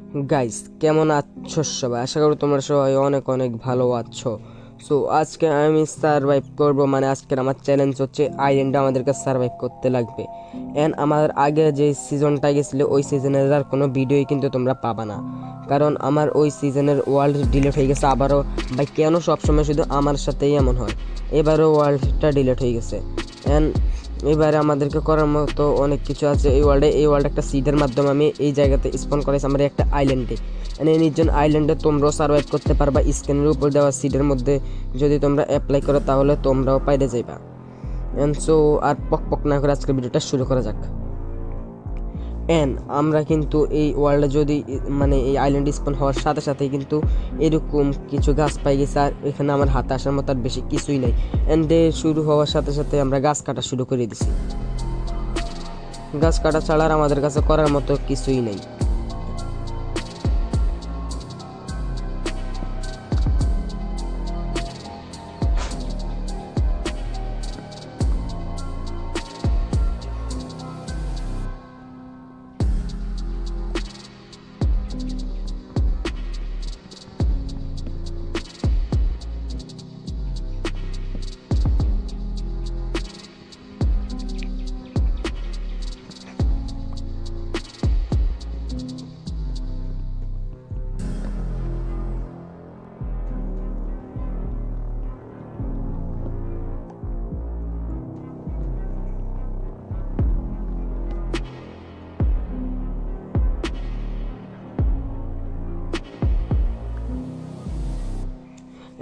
Guys, কেমন আছো সবাই? আশা করি তোমরা সবাই অনেক অনেক ভালো আছো। সো আজকে আমি সার্ভাইভ করব, মানে আজকের আমার চ্যালেঞ্জ হচ্ছে আইল্যান্ডে আমাদেরকে সার্ভাইভ করতে লাগবে। অ্যান্ড আমার আগে যে সিজনটা গেছিলো ওই সিজনের আর কোনো ভিডিওই কিন্তু তোমরা পাবা না, কারণ আমার ওই সিজনের ওয়ার্ল্ড ডিলিট হয়ে গেছে আবারও। ভাই কেন সবসময় শুধু আমার সাথেই এমন হয়? এবারও ওয়ার্ল্ডটা ডিলিট হয়ে গেছে। অ্যান্ড এবারে আমাদেরকে করার মতো অনেক কিছু আছে এই ওয়ার্ল্ড একটা সিডের মাধ্যমে আমি এই জায়গাতে স্পন করেছি আমার একটা আইল্যান্ডে। এই নির্জন আইল্যান্ডে তোমরাও সার্ভাইভ করতে পারবা স্ক্রিনের উপর দেওয়া সিডের মধ্যে। যদি তোমরা অ্যাপ্লাই করো তাহলে তোমরাও পাইতে যাইবা। অ্যান্ড সো আর পক পক না করে আজকের ভিডিওটা শুরু করা যাক। অ্যান্ড আমরা কিন্তু এই ওয়ার্ল্ডে যদি মানে এই আইল্যান্ড স্পন হওয়ার সাথে সাথেই কিন্তু এরকম কিছু গাছ পাই গেছে, আর এখানে আমার হাতে আসার মতো আর বেশি কিছুই নেই। অ্যান্ড ডে শুরু হওয়ার সাথে সাথে আমরা গাছ কাটা শুরু করে দিছি। গাছ কাটা ছাড়া আর আমাদের কাছে করার মতো কিছুই নেই।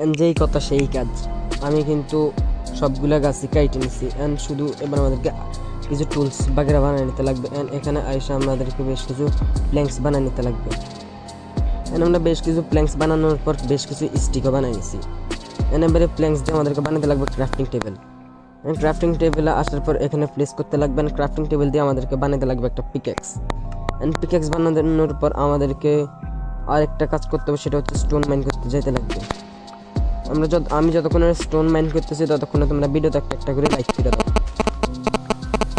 অ্যান্ড যেই কথা সেই কাজ, আমি কিন্তু সবগুলা গাছই কাইটে নিছি। অ্যান্ড শুধু এবার আমাদেরকে কিছু টুলস বাগেরা বানিয়ে নিতে লাগবে। অ্যান্ড এখানে আইসা আমাদেরকে বেশ কিছু প্ল্যাঙ্কস বানিয়ে নিতে লাগবে। অ্যান্ড আমরা বেশ কিছু প্ল্যাঙ্কস বানানোর পর বেশ কিছু স্টিকও বানিয়ে নিছি। অ্যান্ড এবারে প্ল্যাঙ্কস দিয়ে আমাদেরকে বানাতে লাগবে ক্রাফটিং টেবিল। ক্রাফটিং টেবিলে আসার পর এখানে প্লেস করতে লাগবে। অ্যান্ড ক্রাফটিং টেবিল দিয়ে আমাদেরকে বানাতে লাগবে একটা পিকেক্স। অ্যান্ড পিকেক্স বানানোর পর আমাদেরকে আরেকটা কাজ করতে হবে, সেটা হচ্ছে স্টোন মাইন করতে যেতে লাগবে। আমি যতক্ষণে স্টোন মাইন করতেছি ততক্ষণে তোমরা ভিডিওতে একটা একটা করে লাইক করে দাও।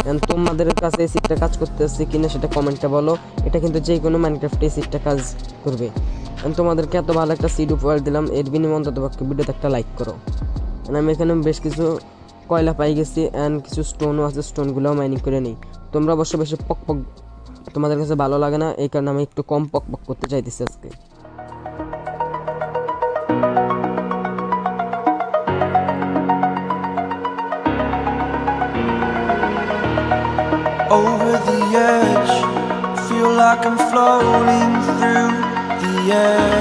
এন্ড তোমাদের কাছে এই সিটটা কাজ করতেছে কিনা সেটা কমেন্টে বলো। এটা কিন্তু যে কোনো মাইনক্রাফটে এই সিটটা কাজ করবে। এন্ড তোমাদেরকে এত ভালো একটা সিট উপহার দিলাম, এর বিনিময়ে অন্তত ভিডিওতে একটা লাইক করো। আমি এখানে বেশ কিছু কয়লা পাই গেছি অ্যান্ড কিছু স্টোনও আছে, স্টোনগুলোও মাইনিং করে নিই। তোমরা অবশ্য বেশি পক পক তোমাদের কাছে ভালো লাগে না, এই কারণে আমি একটু কম পক পক করতে চাইতেছি আজকে। Over the edge, feel like I'm floating through the air.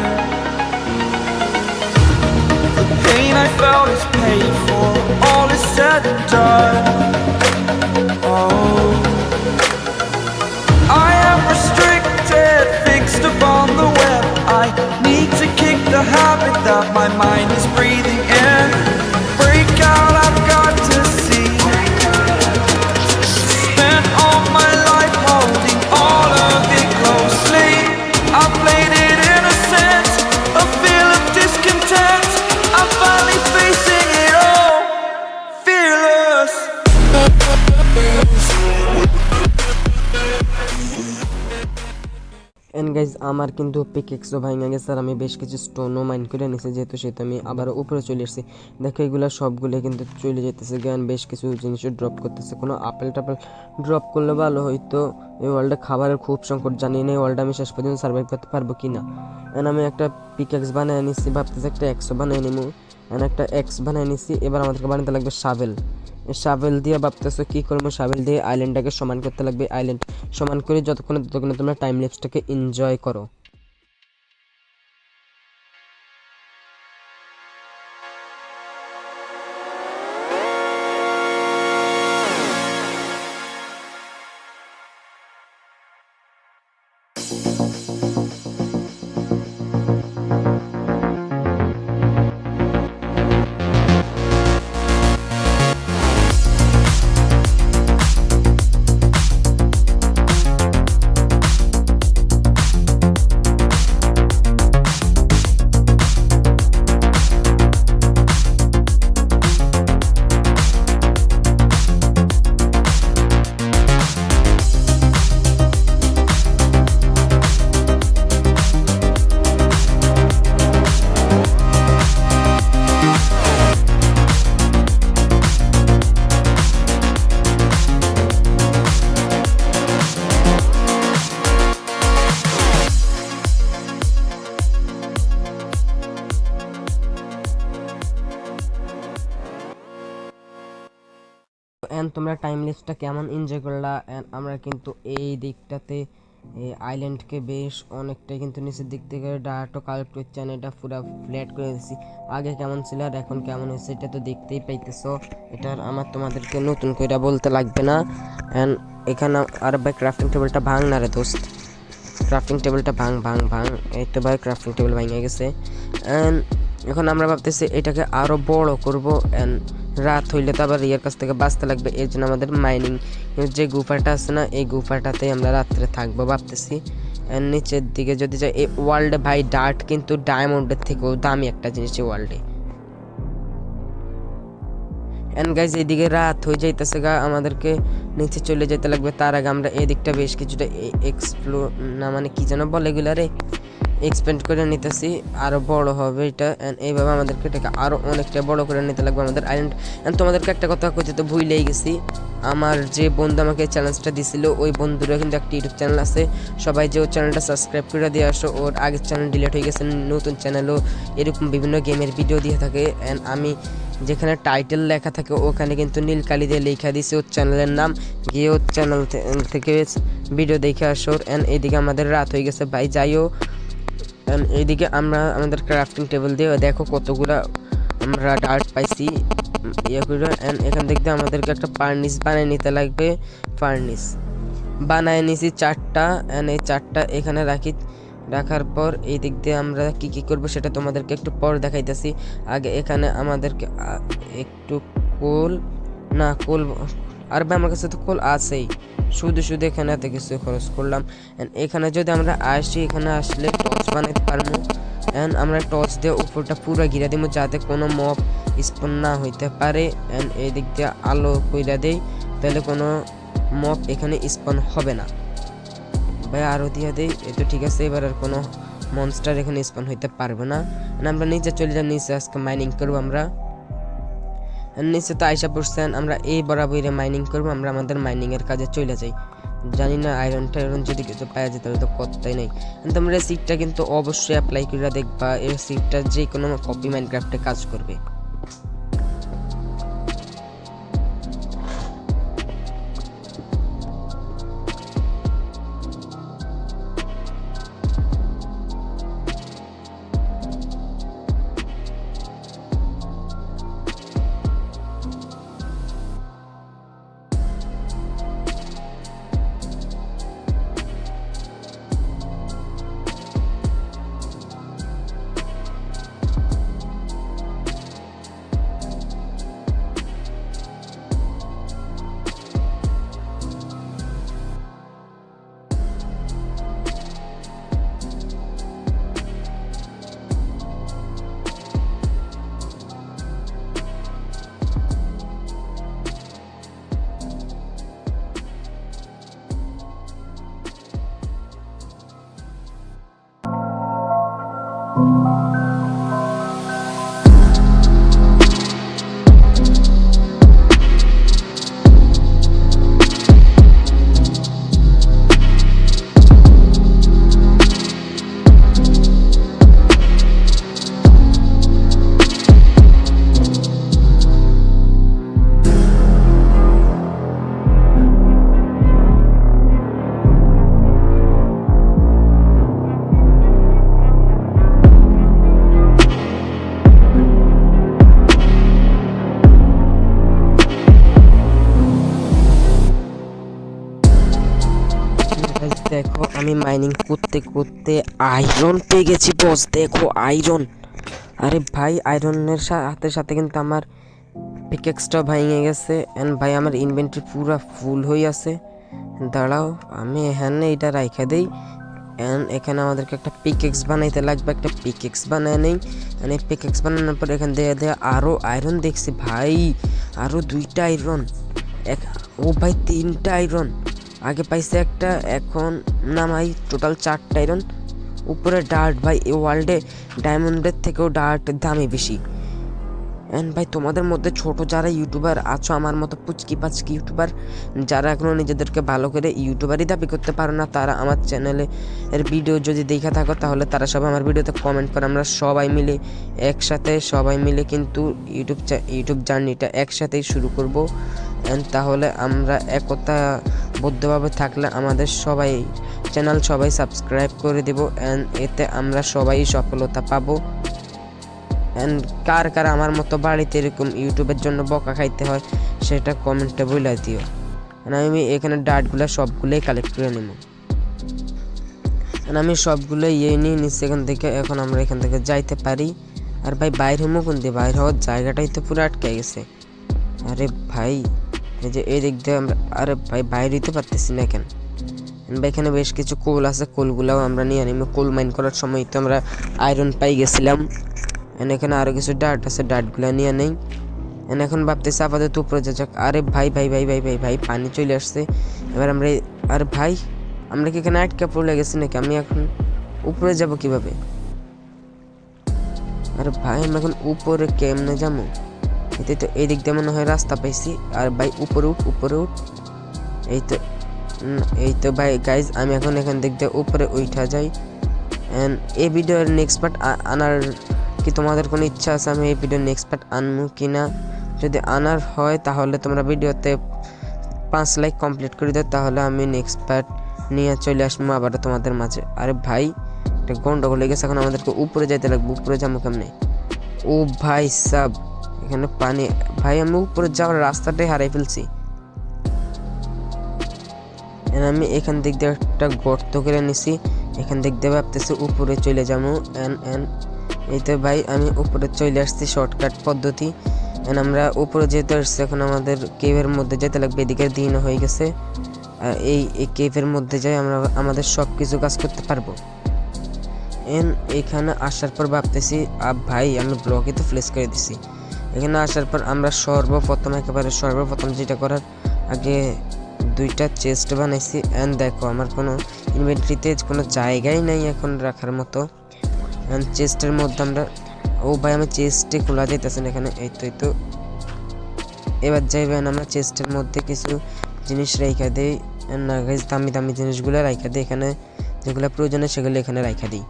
The pain I felt is paid for, all is said and done. Oh, I am restricted, fixed upon the web. I need to kick the habit that my mind is breathing in. Break out, I've got to see. Spent all my life holding all of it closely. I played it innocent, a feel of discontent. I'm finally facing it all, fearless. And guys আমার কিন্তু পিকেক্সও ভাঙা গেছে, আর আমি বেশ কিছু স্টোনও mine করে নিয়েছি, যেহেতু সেটা আমি আবার উপরে চলে এসেছি। দেখো এগুলো সবগুলো কিন্তু চলে যেতেছে জ্ঞান, বেশ কিছু জিনিসও ড্রপ করতেছে। কোনো আপেল টাপেল ড্রপ করলে ভালো হয়তো। এই ওয়ার্ল্ডে খাবারের খুব সংকট, জানি না এই ওয়ার্ল্ডে আমি শেষ পর্যন্ত সার্ভাইভ করতে পারবো কি না। এন্ড আমি একটা পিকেক্স বানিয়ে নিচ্ছি, ভাবতেছি একটা এক্সও বানিয়ে নিবো। এন্ড একটা এক্স বানিয়ে নিচ্ছি, এবার আমাদেরকে বানাতে লাগবে শাভেল। শাভেল দিয়ে ভাবতেছো কী করবো? শাভেল দিয়ে আইল্যান্ডটাকে সমান করতে লাগবে। আইল্যান্ড সমান করে যতক্ষণে তোমরা টাইম ল্যাপসটাকে এনজয় করো। অ্যান্ড তোমরা টাইম লেসটা কেমন এনজয় করলা। অ্যান্ড আমরা কিন্তু এই দিকটাতে এই আইল্যান্ডকে বেশ অনেকটাই কিন্তু নিচের দিক থেকে ডাটা কালেক্ট করছে, এটা পুরো ফ্ল্যাট করে দিচ্ছি। আগে কেমন ছিল আর এখন কেমন হয়েছে এটা তো দেখতেই পাইতেছো, এটার আমার তোমাদেরকে নতুন করে বলতে লাগবে না। অ্যান্ড এখানে আর ভাই ক্রাফটিং টেবিলটা ভাঙ না রে দোস্ত, ক্রাফটিং টেবিলটা ভাঙ ভাঙ ভাঙ। এই তো ভাই ক্রাফটিং টেবিল ভেঙে গেছে। অ্যান্ড এখন আমরা ভাবতেছি এটাকে আরও বড় করবো। অ্যান্ড রাত হইলে তো আবার ইয়ের কাছ থেকে বাঁচতে লাগবে, এর জন্য আমাদের মাইনিং যে গুফাটা আছে না, এই গুফাটাতে আমরা রাত্রে থাকবো ভাবতেছি। অ্যান্ড নিচের দিকে যদি যাই, এই ওয়ার্ল্ডে ভাই ডার্ট কিন্তু ডায়মন্ডের থেকেও দামি একটা জিনিস এই ওয়ার্ল্ডে। অ্যান্ড গাইজ এইদিকে রাত হয়ে যাইতেছে গা, আমাদেরকে নিচে চলে যেতে লাগবে। তার আগে আমরা এই দিকটা বেশ কিছুটা এক্সপ্লোর না মানে কি যেন বলে এগুলারে এক্সপেন্ড করে নিতেছি, আরও বড় হবে এটা। অ্যান্ড এইভাবে আমাদেরকে এটাকে আরও অনেকটা বড় করে নিতে লাগবে আমাদের আইল্যান্ড। অ্যান্ড তোমাদেরকে একটা কথা কইতে তো ভুলেই গেছি, আমার যে বন্ধু আমাকে চ্যালেঞ্জটা দিছিল ওই বন্ধুরও কিন্তু একটা ইউটিউব চ্যানেল আছে, সবাই যে ওর চ্যানেলটা সাবস্ক্রাইব করে দিয়ে আসো। ওর আগের চ্যানেল ডিলিট হয়ে গেছে, নতুন চ্যানেলও এরকম বিভিন্ন গেমের ভিডিও দিয়ে থাকে। অ্যান্ড আমি যেখানে টাইটেল লেখা থাকে ওখানে কিন্তু নীল কালি দিয়ে লেখা দিয়েছি ওর চ্যানেলের নাম, গিয়ে ওর চ্যানেল থেকে ভিডিও দেখে আসো। অ্যান্ড এইদিকে আমাদের রাত হয়ে গেছে ভাই, যাইও। অ্যান্ড এইদিকে আমরা আমাদের ক্রাফটিং টেবিল দিয়ে দেখো কতগুলো আমরা ডার্ট পাইছি ইয়ে করে। অ্যান্ড এখান থেকে আমাদেরকে একটা ফার্নিস বানিয়ে নিতে লাগবে, ফার্নিস বানায় নিছি 4টা। অ্যান্ড এই 4টা এখানে রাখার পর এই দিক দিয়ে আমরা কি কি করব সেটা তোমাদেরকে একটু পর দেখাইতেছি। আগে এখানে আমাদেরকে একটু কোল আর ভাই আমার কাছে তো কোল আছেই, শুধু এখানে এত কিছু খরচ করলাম। অ্যান্ড এখানে যদি আমরা আসি, এখানে আসলে টর্চ বানাইতে পারবো। অ্যান্ড আমরা টর্চ দিয়ে উপরটা পুরো ঘিরে দিব যাতে কোনো মব স্পন না হইতে পারে। অ্যান্ড এই দিক দিয়ে আলো কইরা দেই, তাহলে কোনো মব এখানে স্পন হবে না। ভাই আরও দিয়ে দেই, এই তো ঠিক আছে, এবার আর কোনো মনস্টার এখানে স্পন হইতে পারবে না। আমরা নিচে চলে যাই, নিচে আজকে মাইনিং করবো আমরা। নিচে তো আইসা পড়ছেন, আমরা এই বরাবরে মাইনিং করবো, আমরা আমাদের মাইনিংয়ের কাজে চলে যাই। জানি না আয়রন টাইরন যদি কিছু পাওয়া যেত তাহলে তো কথাই নেই। তোমরা এই সিটটা কিন্তু অবশ্যই অ্যাপ্লাই করে দেখবা, এই সিটটা যে কোনো কপি মাইনক্রাফটে কাজ করবে। দেখো আমি মাইনিং করতে করতে আয়রন পেয়ে গেছি বস, দেখো আয়রন। আরে ভাই আয়রনের সাথে সাথে কিন্তু আমার পিকেক্সটা ভেঙে গেছে। এন্ড ভাই আমার ইনভেন্টরি পুরো ফুল হয়ে আছে। দাঁড়াও আমি এখানে এটা রাইখা দেই। এন্ড এখানে আমাদেরকে একটা পিকেক্স বানাইতে লাগবে, একটা পিকেক্স বানায় নেই। মানে পিকেক্স বানানোর পর এখান দিয়ে আরও আয়রন দেখছি ভাই, আরও 2টা আয়রন, ও ভাই 3টা আয়রন। আগে পাইছে একটা, এখন নামাই টোটাল 4টা আয়রন। উপরে ডার্ট ভাই, এই ওয়ার্ল্ডে ডায়মন্ডের থেকেও ডার্ট দামি বেশি। এন্ড ভাই তোমাদের মধ্যে ছোট যারা ইউটিউবার আছো, আমার মতো পুচকি পাচকি ইউটিউবার যারা এখনও নিজেদেরকে ভালো করে ইউটিউবারই দাবি করতে পারো না, তারা আমার চ্যানেলে এর ভিডিও যদি দেখে থাকো তাহলে তারা সবাই আমার ভিডিওতে কমেন্ট করে, আমরা সবাই মিলে একসাথে কিন্তু ইউটিউব জার্নিটা একসাথেই শুরু করব। অ্যান্ড তাহলে আমরা একতাবদ্ধভাবে থাকলে আমাদের চ্যানেল সবাই সাবস্ক্রাইব করে দেব, অ্যান্ড এতে আমরা সবাই সফলতা পাবো। অ্যান্ড কার কার আমার মতো বাড়িতে এরকম ইউটিউবের জন্য বকা খাইতে হয় সেটা কমেন্টে বলে দিও। আমি এখানে ডাটগুলো সবগুলোই কালেক্ট করে নেব। আমি সবগুলো নিয়ে নিচ্ছি এখান থেকে। এখন আমরা এখান থেকে যাইতে পারি। আর ভাই বাইরে হমো কোন দিয়ে? বাইরে হওয়ার জায়গাটাই তো পুরো আটকে গেছে। আরে ভাই এই যে এই দিক দিয়ে আমরা, আরে ভাই বাইরে হইতে পারতেছি না কেন? ভাই এখানে বেশ কিছু কোল আছে, কোলগুলাও আমরা নিয়ে নিব। কোল মাইন করার সময় তো আমরা আয়রন পাই গেছিলাম। এখানে আরো কিছু ডাট আছে, ডাটগুলা নিয়ে নেই। এখন ভাবতেছি আপাতত উপরে যাক। আরে ভাই ভাই ভাই ভাই ভাই ভাই পানি চলে আসছে। এবার আমরা, আরে ভাই আমরা কি এখানে আটকা পড়ে গেছি নাকি? আমি এখন উপরে যাব কিভাবে? আরে ভাই আমি এখন উপরে কেমনে যাবো? এতে তো এই দিক দিয়ে মনে হয় রাস্তা পাইছি। আর ভাই উপরে উঠ, উপরে উঠ। এই তো ভাই গাইজ আমি এখন এখান দিক দিয়ে উপরে উঠা যাই। অ্যান্ড এই ভিডিওর নেক্সট পার্ট আনার কি তোমাদের কোনো ইচ্ছা আছে? আমি এই ভিডিওর নেক্সট পার্ট আনবো কি না? যদি আনার হয় তাহলে তোমরা ভিডিওতে 5 লাইক কমপ্লিট করে দাও, তাহলে আমি নেক্সট পার্ট নিয়ে চলে আসবো আবার তোমাদের মাঝে। আরে ভাই একটা গন্ডগোল হয়ে গেছে। এখন আমাদেরকে উপরে যাইতে লাগবে। উপরে যাবো কেমনে? ও ভাই সাব এখানে পানি। ভাই আমি উপরে যাওয়ার রাস্তাটাই হারাই ফেলছি। আমি এখান দিক দিয়ে একটা গর্ত করে নিছি। এখান দিক দিয়ে ভাবতেছি উপরে চলে যাবো। এই তো ভাই আমি উপরে চলে আসছি, শর্টকাট পদ্ধতি। আমরা উপরে যেতে আসছি। এখন আমাদের কেভের মধ্যে যেতে লাগবে। এদিকে দিন হয়ে গেছে। এই কেভের মধ্যে যাই আমরা আমাদের সব কিছু কাজ করতে পারবো। এখানে আসার পর ভাবতেছি ভাই আমি ব্লকে তো ফ্লেস করে দিছি। এখানে আসার পর আমরা সর্বপ্রথম যেটা করার, আগে 2টা চেস্ট বানাইছি। অ্যান্ড দেখো আমার কোনো ইনভেন্টরিতে কোনো জায়গাই নাই এখন রাখার মতো। অ্যান্ড চেস্টের মধ্যে আমরা, ও ভাই আমি চেস্টে খোলা যাইতেছে না এখানে। এই তো এবার যাইবেন আমরা চেস্টের মধ্যে কিছু জিনিস রাইখা দিই। না গাইজ দামি দামি জিনিসগুলো রাইখা দিই এখানে, যেগুলো প্রয়োজনে সেগুলো এখানে রাইখা দিই।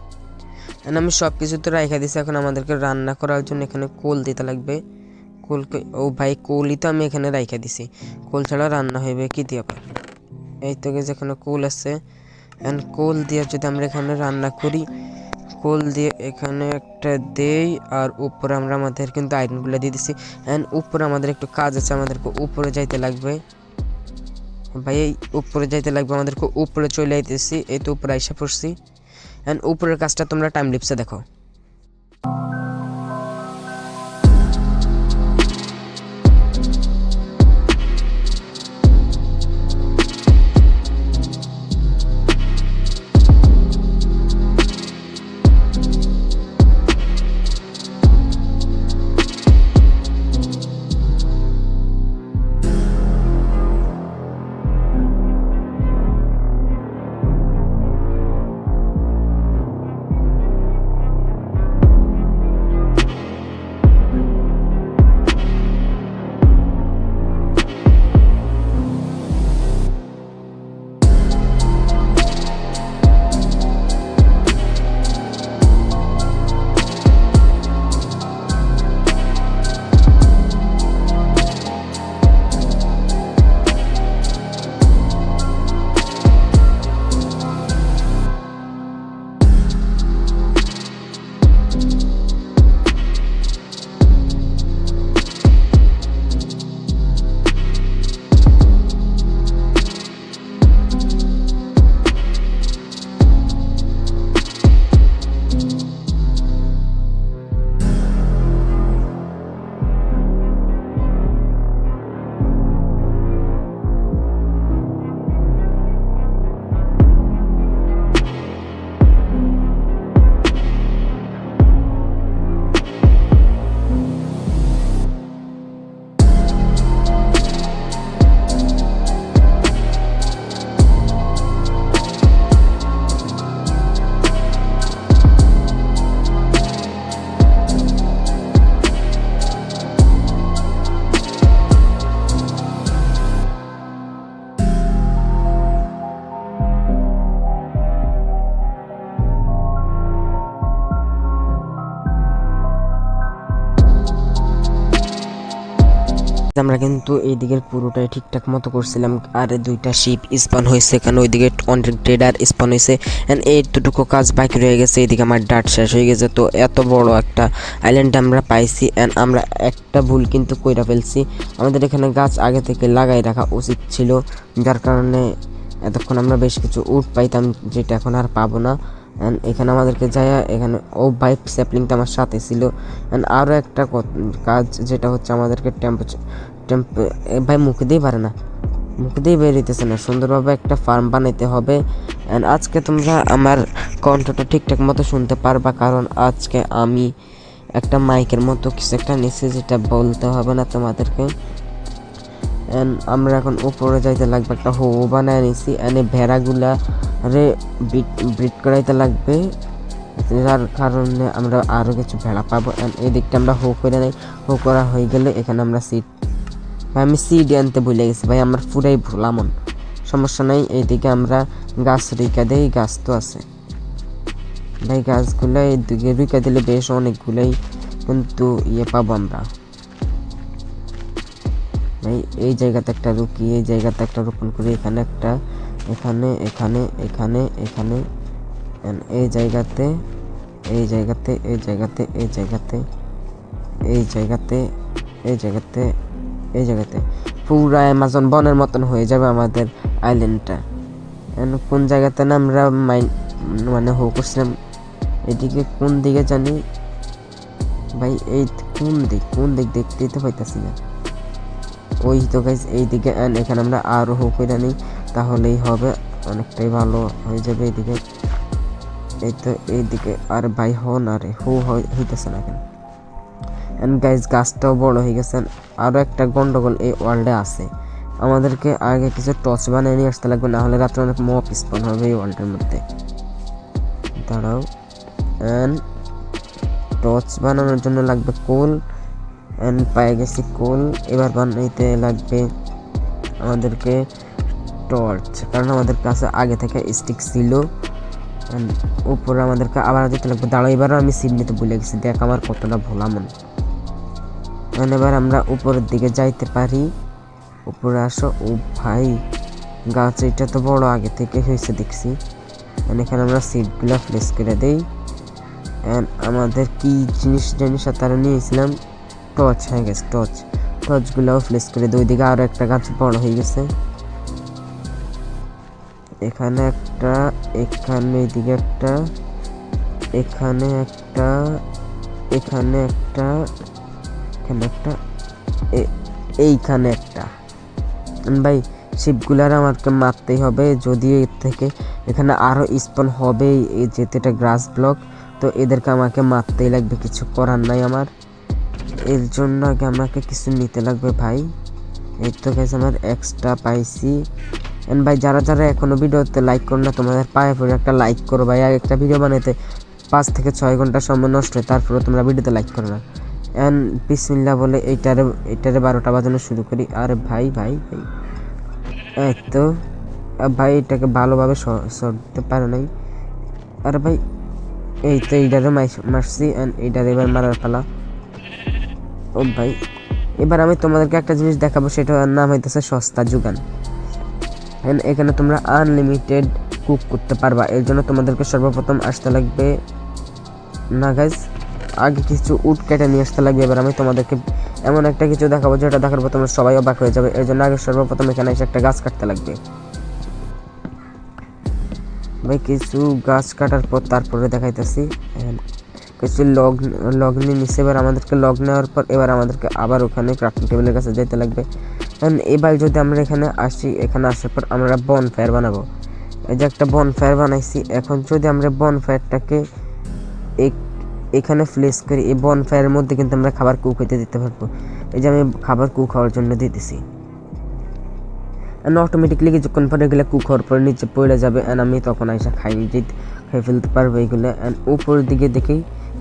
আমি সব কিছু তো রাইখা দিছি। এখন আমাদেরকে রান্না করার জন্য এখানে কোল দিতে লাগবে। ও ভাই কোলই তো আমি এখানে রাইখা দিছি। কোল ছাড়া রান্না হইবে কি দিয়ে? এই তো গেছে এখানে কোল আছে। অ্যান্ড কোল দিয়ে যদি আমরা এখানে রান্না করি, কোল দিয়ে এখানে একটা দেই। আর উপরে আমরা আমাদের কিন্তু আয়রনগুলো দিয়ে দিছি। অ্যান্ড উপরে আমাদের একটু কাজ আছে, আমাদেরকে উপরে যাইতে লাগবে। ভাই এই উপরে যাইতে লাগবে, আমাদেরকে উপরে চলে আইতেছি। এই তো উপরে আইসা পড়ছি। অ্যান্ড উপরের কাজটা তোমরা টাইম লিপসে দেখো। আমরা কিন্তু এই দিকের পুরোটাই ঠিকঠাক মতো করছিলাম, আর দুইটা শিপ স্পন হয়েছে এখানে, ওইদিকে অনেক ট্রেডার স্পন হয়েছে, অ্যান্ড এইটুকু কাজ বাকি রয়ে গেছে। এইদিকে আমার ডাট শেষ হয়ে গেছে। তো এত বড় একটা আইল্যান্ড আমরা পাইছি, অ্যান্ড আমরা একটা ভুল কিন্তু কইরা ফেলছি। আমাদের এখানে গাছ আগে থেকে লাগাই রাখা উচিত ছিল, যার কারণে এতক্ষণ আমরা বেশ কিছু উড পাইতাম, যেটা এখন আর পাবো না। অ্যান্ড এখানে আমাদেরকে যায়, এখানে ও বাইক স্যাপলিংটা আমার সাথে ছিল। অ্যান্ড আরও একটা কাজ, যেটা হচ্ছে আমাদেরকে ভাই মুখে দিয়ে পারে না, মুখে দিয়ে বেরিয়েছে না, সুন্দরভাবে একটা ফার্ম বানাইতে হবে। অ্যান্ড আজকে তোমরা আমার কণ্ঠটা ঠিকঠাক মতো শুনতে পারবা, কারণ আজকে আমি একটা মাইকের মতো কিছু একটা নিচ্ছি, যেটা বলতে হবে না তোমাদেরকে। অ্যান্ড আমরা এখন উপরে যাইতে লাগবে, একটা হো বানায় নিছি। অ্যান্ড এই ভেড়াগুলা রে ব্রিড করাইতে লাগবে, যার কারণে আমরা আরও কিছু ভেড়া পাবো। অ্যান্ড এই দিকটা আমরা হো করে নেই, হো করা হয়ে গেলে এখানে আমরা সিড, ভাই আমি সিড আনতে ভুলে গেছি ভাই, আমার পুরাই ভুলামন, সমস্যা নাই। এইদিকে আমরা গাছ রিকা দেই, গাছ তো আছে ভাই, গাছগুলো এইদিকে রিকা দিলে বেশ অনেকগুলোই কিন্তু পাবো আমরা ভাই। এই জায়গাতে একটা রুকি, এই জায়গাতে একটা রোপণ করি, এখানে একটা, এখানে এখানে এখানে এখানে, এই জায়গাতে এই জায়গাতে এই জায়গাতে এই জায়গাতে এই জায়গাতে এই জায়গাতে এই জায়গাতে পুরা অ্যামাজন বনের মতন হয়ে যাবে আমাদের আইল্যান্ডটা। কোন জায়গাতে না আমরা মানে হো করছিলাম, এদিকে কোন দিকে জানি ভাই, এই কোন দিক দেখতেই তো পাইতেছি না। ওই তো গাইজ এইদিকে, এখানে আমরা আরও হো করে নিই, তাহলেই হবে, অনেকটাই ভালো হয়ে যাবে এইদিকে। এই তো এইদিকে, আর ভাই হন আরে হো হইতেছে না কেন। অ্যান্ড গাইজ গাছটাও বড় হয়ে গেছে। আরও একটা গন্ডগোল এই ওয়ার্ল্ডে আছে, আমাদেরকে আগে কিছু টর্চ বানিয়ে নিয়ে আসতে লাগবে, না হলে রাত্রে অনেক মপ স্পন হবে এই ওয়ার্ল্ডের মধ্যে। দাঁড়াও, অ্যান্ড টর্চ বানানোর জন্য লাগবে কোল, অ্যান্ড পায়ে গেছি কোল। এবার বানাইতে লাগবে আমাদেরকে টর্চ, কারণ আমাদের কাছে আগে থেকে স্টিক ছিল। উপরে আমাদেরকে আবার যেতে লাগবে। দাঁড়াও, এবারও আমি সিট নিতে ভুলে গেছি, দেখ আমার কতটা ভোলা মন। এবার আমরা উপরের দিকে যাইতে পারি, উপরে আসো। ও ভাই, গাছ এটা তো বড় আগে থেকে হয়েছে দেখছি। এখানে আমরা সিটগুলো প্লেস করে দেই। আমাদের কি জিনিস তারা নিয়েছিলাম, টর্চ, হয়ে গেছে টর্চগুলোও প্লেস করে দিই। ওইদিকে আরও একটা গাছ বড় হয়ে গেছে, এখানে একটা, এখানে এইদিকে একটা, এখানে একটা, এখানে একটা, এখানে একটা, এইখানে একটা। ভাই শিপগুলার আমাকে মারতেই হবে, যদিও এর থেকে এখানে আরও স্পন হবে, যেহেতু এটা গ্রাস ব্লক, তো এদেরকে আমাকে মারতেই লাগবে, কিছু করার নাই আমার। এর জন্য আগে আমাকে কিছু নিতে লাগবে ভাই। এই তো গেছে আমার এক্সট্রা পাইছি। এন্ড ভাই যারা যারা এখনো ভিডিওতে লাইক করো না, তোমাদের পায়ে পড়ে একটা লাইক করো ভাই। আর একটা ভিডিও বানাতে 5 থেকে 6 ঘন্টা সময় নষ্ট হয়, তারপরে তোমরা ভিডিওতে লাইক করো না। এন্ড বিসমিল্লাহ বলে এইটারে 12টা বাজানো শুরু করি। আর ভাই ভাই ভাই এই তো ভাই, এটাকে ভালোভাবে সরতে পারে নাই। আর ভাই এই তো এইটারে মারছি, অ্যান্ড এইটারে এবার মারার পালা। ও ভাই, এবার আমি তোমাদেরকে একটা জিনিস দেখাবো, সেটার নাম হইতেছে সস্তা যোগান। এখানে তোমরা আনলিমিটেড কুক করতে পারবা। এর জন্য তোমাদেরকে সর্বপ্রথম আসতে লাগবে, না গাইজ, আগে কিছু উড কেটে নিয়ে আসতে লাগবে। এবার আমি তোমাদেরকে এমন একটা কিছু দেখাবো, যেটা দেখার পর তোমরা সবাই অবাক হয়ে যাবে। এর জন্য আগে সর্বপ্রথম এখানে এসে একটা গাছ কাটতে লাগবে ভাই। কিছু গাছ কাটার পর তারপরে দেখাইতেছি কিছু লগ নিয়ে নিচ্ছে। এবার আমাদেরকে লগ নেওয়ার পর এবার আমাদেরকে আবার ওখানে ক্রাফটিং টেবিলের কাছে যেতে লাগবে। এবার যদি আমরা এখানে আসি, এখানে আসার পর আমরা বন ফায়ার বানাবো। এই যে একটা বন ফায়ার বানাইছি। এখন যদি আমরা বন ফায়ারটাকে এখানে প্লেস করি, এই বন ফায়ারের মধ্যে কিন্তু আমরা খাবার কুক হইতে দিতে পারবো। এই যে আমি খাবার কুক হওয়ার জন্য দিতেছি, অটোমেটিকলি কিছুক্ষণ পরে এগুলো কুক হওয়ার পরে নিচে পড়ে যাবে, অ্যান্ড আমি তখন আইসা খাই ফেলতে পারবো এইগুলো। অ্যান্ড উপরের দিকে দেখি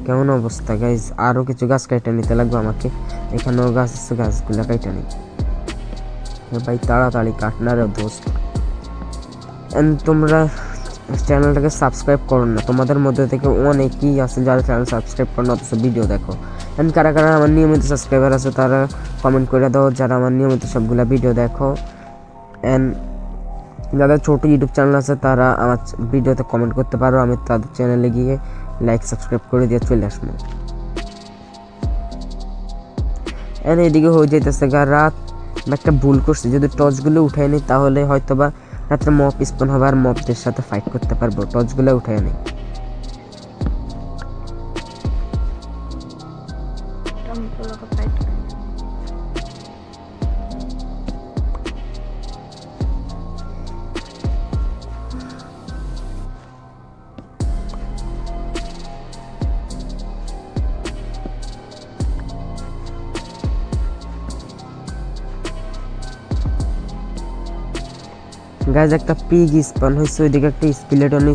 কেমন অবস্থা গাইজ। আরও কিছু গাছ কাইটা নিতে লাগবে আমাকে, এখানেও গাছ আছে, গাছগুলো কাইটা নিই ভাই, তাড়াতাড়ি কাটনারে দোস্ত। অ্যান্ড তোমরা চ্যানেলটাকে সাবস্ক্রাইব করো না। তোমাদের মধ্যে থেকে অনেকেই আছে যারা চ্যানেল সাবস্ক্রাইব করো না অথচ ভিডিও দেখো। অ্যান্ড কারা কারা আমার নিয়মিত সাবস্ক্রাইবার আছে তারা কমেন্ট করে দাও যারা আমার নিয়মিত সবগুলা ভিডিও দেখো। অ্যান্ড যাদের ছোটো ইউটিউব চ্যানেল আছে তারা আমার ভিডিওতে কমেন্ট করতে পারো, আমি তাদের চ্যানেলে গিয়ে লাইক সাবস্ক্রাইব করে দিয়ে চলে আসবো। অ্যান্ড এদিকে হয়ে যেতেছে রাত, একটা ভুল করছি, যদি টর্চগুলো উঠাই নিই তাহলে হয়তো বা রাত্রে মপ স্পন হবে আর মপদের সাথে ফাইট করতে পারবো। টর্চগুলো উঠাই নিই। গাইজ একটা পিগ স্পন হয়েছে, ওইদিকে একটা স্কেলেটন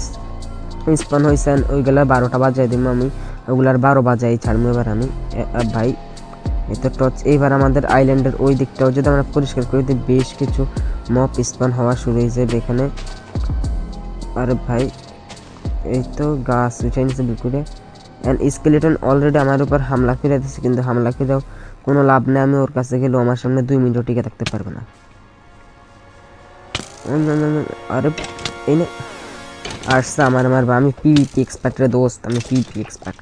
স্পন হয়েছে। ওইগুলা 12টা বাজাই দিব আমি, ওগুলার 12 বাজাই ছাড়বো এবার আমি। ভাই এই তো টর্চ। এইবার আমাদের আইল্যান্ডের ওই দিকটাও যদি আমরা পরিষ্কার করে দিই বেশ কিছু মপ স্পন হওয়া শুরু হয়ে যাবে এখানে। আরে ভাই এই তো গাছ উঠে নিচ্ছে বিকুরে। অ্যান্ড স্কেলেটন অলরেডি আমার উপর হামলা করে দিচ্ছে, কিন্তু হামলা করেও কোনো লাভ নেই। আমি ওর কাছে গেলেও আমার সামনে 2 মিনিটও টিকে থাকতে পারবে না। আরে এই না আসছে আমার মারবা। আমি পিভিপি এক্সপার্ট রে দোস্ত, আমি পিভিপি এক্সপার্ট।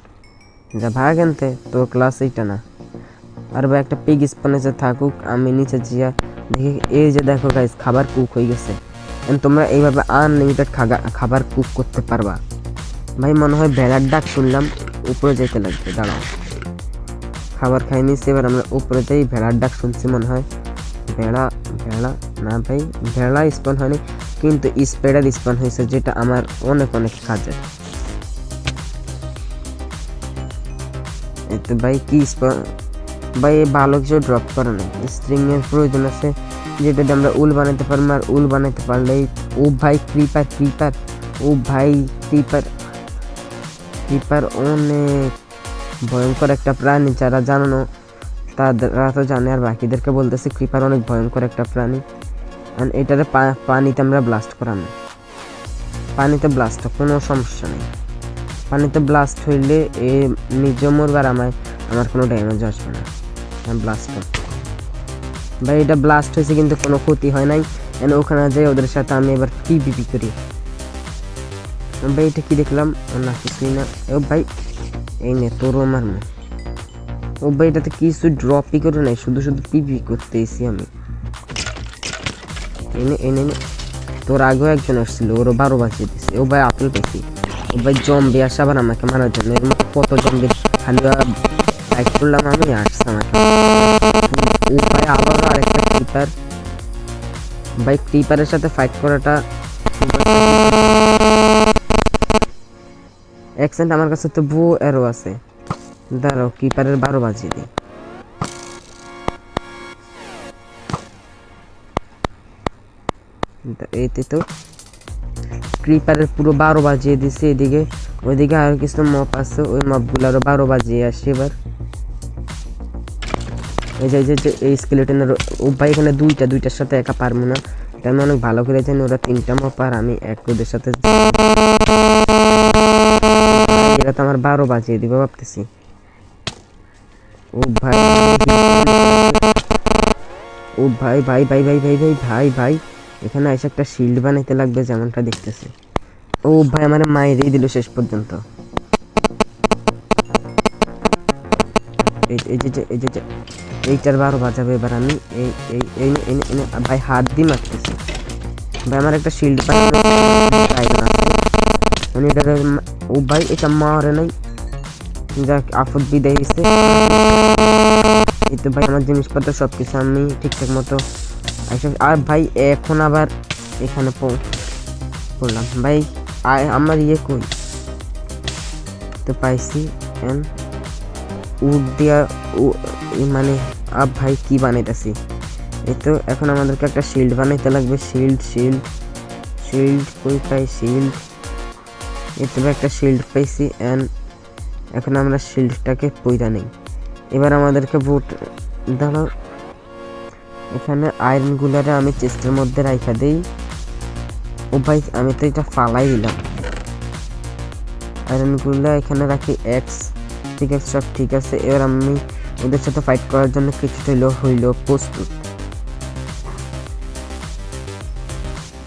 যা ভাগ আনতে তোর ক্লাস এইটা না। আর ভাই একটা পিগ স্পনে যে থাকুক, আমি নিচে জিয়া দেখি। এই যে দেখো গাইস খাবার কুক হয়ে গেছে। তোমরা এইভাবে আনলিমিটেড খাবার কুক করতে পারবা। ভাই মনে হয় ভেড়ার ডাক শুনলাম, উপরে যেতে লাগবে। দাঁড়াও, খাবার খাই নিচ্ছি, এবার আমরা উপরে যাই। ভেড়ার ডাক শুনছি মনে হয়। ভেড়া না ভাই, ভেড়া স্পন হয়নি, কিন্তু স্প্রেডার স্পন হয়েছে, যেটা আমার অনেক অনেক কাজের। তো ভাই কি স্পন ভাই ভালো কিছু ড্রপ করে না। স্ট্রিং এর প্রয়োজন আছে যেটা দিয়ে আমরা উল বানাতে পারবো। আর উল বানাতে পারলেই ও ভাই ক্রিপার ও ভাই ক্রিপার অনেক ভয়ঙ্কর একটা প্রাণী। যারা জানো তারা তো জানে, আর বাকিদেরকে বলতেছি ক্রিপার অনেক ভয়ঙ্কর একটা প্রাণী। আর এটারে পানিতে আমরা ব্লাস্ট করানো। পানিতে ব্লাস্ট কোনো সমস্যা নেই। পানিতে ব্লাস্ট হইলে এ নিজে মরবে আর আমার কোনো ড্যামেজ আসবে না। ব্লাস্ট ভাই এটা ব্লাস্ট হয়েছে কিন্তু কোনো ক্ষতি হয় নাই। ওখানে যাই ওদের সাথে আমি এবার পিভিপি করি। ভাই এটা কি দেখলাম না, কিছুই না। ও ভাই এই নে তোর আমার মা। ও ভাই এটাতে কিছু ড্রপই করে নাই, শুধু পিভি করতে এসি আমি। এনে তোর আগেও একজন আসছিল, ওরও 12 বাজিয়ে দিচ্ছে। ও ভাই আপেল পেয়েছি। ও ভাই জম্বি আসে আবার আমাকে মারার জন্য। এর মধ্যে কত জম্বি খালি ফাইট করলাম আমি, আসছে আমাকে। ও ভাই আবারও আরেকটা ক্রিপার। ভাই ক্রিপারের সাথে ফাইট করাটা অ্যাকসেন্ট। আমার কাছে তো বো এরো আছে, দাঁড়াও ক্রিপারের 12 বাজিয়ে দিই। এইতে তো ক্রিপারের পুরো 12 বাজিয়ে দিছে। এদিকে ওইদিকে আর কিছু মপ আছে, ওই মপগুলোরও 12 বাজিয়ে আসছে এবার। এই যে এই স্কেলেটনের ও ভাই এখানে দুইটার সাথে একা পারবো না, এটা আমি অনেক ভালো করে জানি। ওরা 3টা মপ আর আমি এক ওদের সাথে। এরা তো আমার 12 বাজিয়ে দিবে ভাবতেছি। ও ভাই ভাই এখানে এসে একটা শিল্ড বানাইতে লাগবে যেমনটা দেখতেছে। ও ভাই আমার মাইরেই দিল শেষ পর্যন্ত। এইটার 12 বাজাবে এবার আমি। ভাই হাত দিয়ে মারতেছি। ভাই আমার একটা শিল্ড ও ভাই এটা মারে নাই, যাক আপদ বিদায় হয়েছে। এই তো ভাই আমার জিনিসপত্র সবকিছু আমি ঠিকঠাক মতো। আর ভাই এখন আবার এখানে পড়লাম। ভাই আমার কই তো পাইছি উড দিয়া মানে ভাই কি বানাইতেছি। এই তো এখন আমাদেরকে একটা শিল্ড বানাইতে লাগবে। শিল্ড কই পাই শিল্ড। এই তো একটা শিল্ড পাইছি। এখন আমরা শিল্ডটাকে পইরা নেই। এবার আমাদেরকে বুট ধরো এখানে আয়রন গুলারে আমি চেস্টের মধ্যে রাইখা দেই। ও ভাই আমি তো এটা ফালাই দিলাম। আয়রনগুলো এখানে রাখি এক্স, ঠিক আছে সব ঠিক আছে। এবার আমি ওদের সাথে ফাইট করার জন্য কিছুটা হইল প্রস্তুত।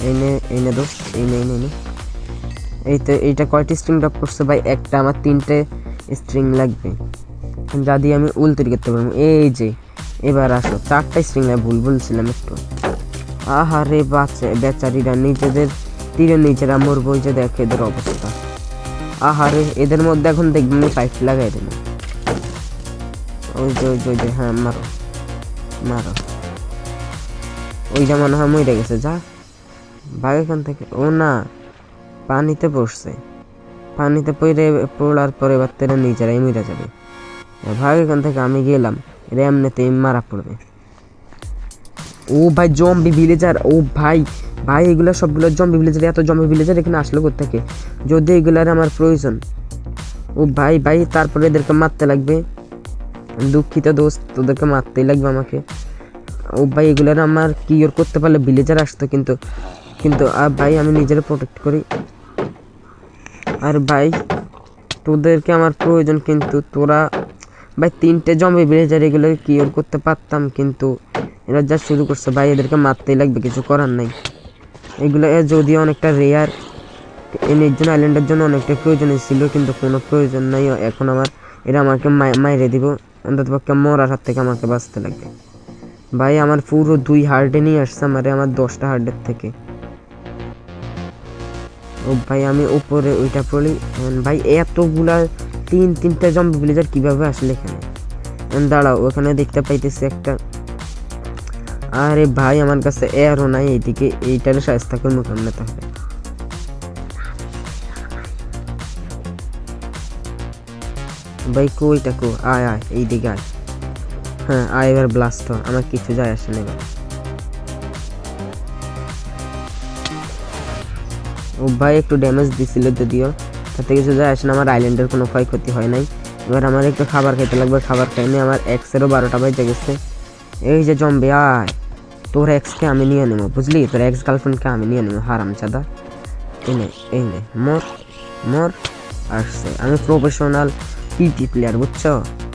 এই নে দোস্ত, এই নে। এই তো এইটা কয়টি স্ট্রিং ড্রপ করছে ভাই? একটা, আমার 3টে স্ট্রিং লাগবে যা দিয়ে আমি উল তৈরি করতে পারবো। এই যে এবার আসো, 4টা স্ট্রিং ভুল বলছিলাম একটু। আহারে বেচারিরা নিজেদের তীরের নিচেরা মরবো, যে দেখে এদের অবস্থা। আহারে এদের মধ্যে এখন দেখবেন ফাইট লাগাই দেবে। ওই যে হ্যাঁ মারো। ওইটা মনে হয় মরে গেছে, যা ভাগ এখান থেকে। ও না, পানিতে পড়ছে, পানিতে পড়ার পরে এবার তেরা নিজেরাই মরে যাবে। ভাগ এখান থেকে, আমি গেলাম, এরা এমনিতেই মারা পড়বে। ও ভাই জম্বি ভিলেজার, ও ভাই এগুলো সবগুলো জম্বি ভিলেজার। এত জম্বি ভিলেজার এখানে আসলো কোত্থেকে? যদি এগুলার আমার প্রয়োজন। ও ভাই তারপরে এদেরকে মারতে লাগবে। দুঃখিত দোস্ত, তোদেরকে মারতেই লাগবে আমাকে। ও ভাই এগুলার আমার কিওর করতে পারলে ভিলেজার আসতো, কিন্তু ভাই আমি নিজের প্রোটেক্ট করি। আর ভাই তোদেরকে আমার প্রয়োজন, কিন্তু তোরা ভাই 3টে জম্বি ভিলেজার এগুলো কিওর করতে পারতাম, কিন্তু এরা যা শুরু করছে ভাই, এদেরকে মারতেই লাগবে, কিছু করার নাই। এগুলো যদিও অনেকটা রেয়ার, এই নির্জন আইল্যান্ডের জন্য অনেকটা প্রয়োজনীয় ছিল, কিন্তু কোনো প্রয়োজন নাই এখন আমার। এরা আমাকে মাইরে দিব, অন্তত পক্ষে মরার হাত থেকে আমাকে বাঁচতে লাগবে। ভাই আমার পুরো 2 হার্টে নিয়ে আসছে আমার 10টা হার্টের থেকে। ও ভাই আমি উপরে ওইটা পড়ি ভাই। এতগুলা 3টা জম্বি ভিলেজার কিভাবে আসলে এখানে? দাঁড়াও, ওখানে দেখতে পাইতেছি একটা। আরে ভাই আমার কাছে এরও নাই, এইদিকে এইটার সাহায্য করে মোকামনে তাহলে। ভাই কইটা আয় এইদিকে আয়। হ্যাঁ আয়, এবার ব্লাস্ট হ, আমার কিছু যায় আসে না এবার। ও ভাই একটু ড্যামেজ দিছিল যদিও, তাতে কিছু যায় আসে না, আমার আইল্যান্ডের কোনো ক্ষয়ক্ষতি হয় নাই। এবার আমার একটু খাবার খেতে লাগবে, খাবার খাইনি, আমার এক্সেরও 12টা বেজে গেছে। এই যে জম্বি আয়, তোর এক্সকে আমি নিয়ে নেবো, বুঝলি? তোর এক্স গার্লফ্রেন্ডকে আমি নিয়ে নেবো, হারামজাদা। এই নে মর। আসছে, আমি প্রফেশনাল পিটি প্লেয়ার, বুঝছো?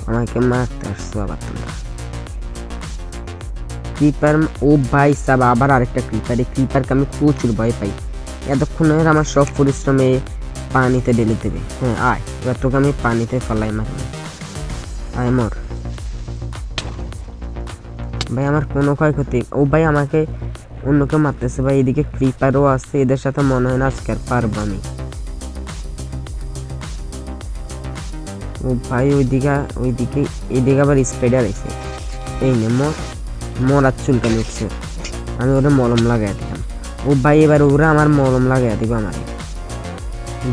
আমাকে মারতে আসছো আবার তোমরা। ক্রিপার, ও ভাই সাব আবার আরেকটা ক্রিপার। এই ক্রিপারকে আমি প্রচুর ভয় পাই। এতক্ষণের আমার সব পরিশ্রমে পানিতে ঢেলে দেবে। হ্যাঁ আয়, এবার তোকে আমি পানিতে ফেলাই মারবো। আয় মর ভাই, আমার কোনো ক্ষয়ক্ষতি। ও ভাই আমাকে অন্যকে মারতেছে ভাই, এদিকে ক্রিপারও আছে, এদের সাথে মনে হয় না আজকে আর পারবো আমি। ও ভাই এইদিকে আবার স্পাইডার আছে। এই নে মরার চুলকানি উঠছে, আমি ওরা মলম লাগাই দিলাম। ও ভাই এবার ওরা আমার মলম লাগাই দিবে, আমাকে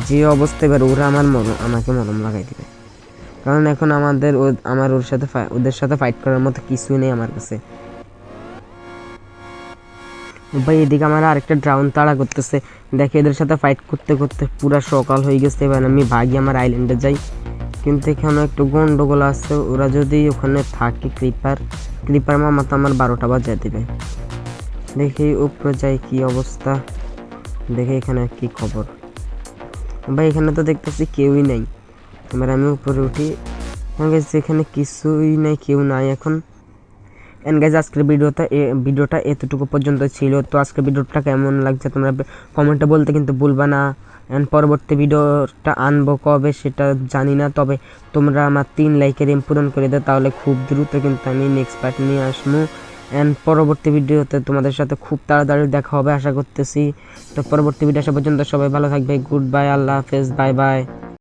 যে অবস্থা, এবার ওরা আমাকে মলম লাগাই দিবে। কারণ এখন আমার ওদের সাথে ফাইট করার মতো কিছুই নেই আমার কাছে। ভাই এদিকে আমার আরেকটা ড্রাউন তাড়া করতেছে, দেখে এদের সাথে ফাইট করতে করতে পুরা সকাল হয়ে গেছে। এবার আমি ভাগি আমার আইল্যান্ডে যাই, কিন্তু এখানে একটু গন্ডগোল আছে। ওরা যদি ওখানে থাকে, ক্রিপার মামা তো আমার 12টা বাজায় দিবে। দেখি উপরে যাই কি অবস্থা, দেখি এখানে কি খবর। ভাই এখানে তো দেখতেছি কেউই নাই। এবার আমি উপরে উঠি, এখানে কিছুই নাই, কেউ নাই এখন। এন্ড গাইজ আজকের ভিডিওটা এতটুকু পর্যন্ত ছিল। তো আজকের ভিডিওটা কেমন লাগছে তোমরা কমেন্টে বলতে কিন্তু ভুলবা না। অ্যান্ড পরবর্তী ভিডিওটা আনবো কবে সেটা জানি না, তবে তোমরা আমার 3 লাইকের পূরণ করে দাও, তাহলে খুব দ্রুত কিন্তু আমি নেক্সট পার্ট নিয়ে আসবো। অ্যান্ড পরবর্তী ভিডিওতে তোমাদের সাথে খুব তাড়াতাড়ি দেখা হবে আশা করতেছি। তো পরবর্তী ভিডিও আসা পর্যন্ত সবাই ভালো থাকবে। গুড বাই, আল্লাহ হাফেজ, বাই বাই।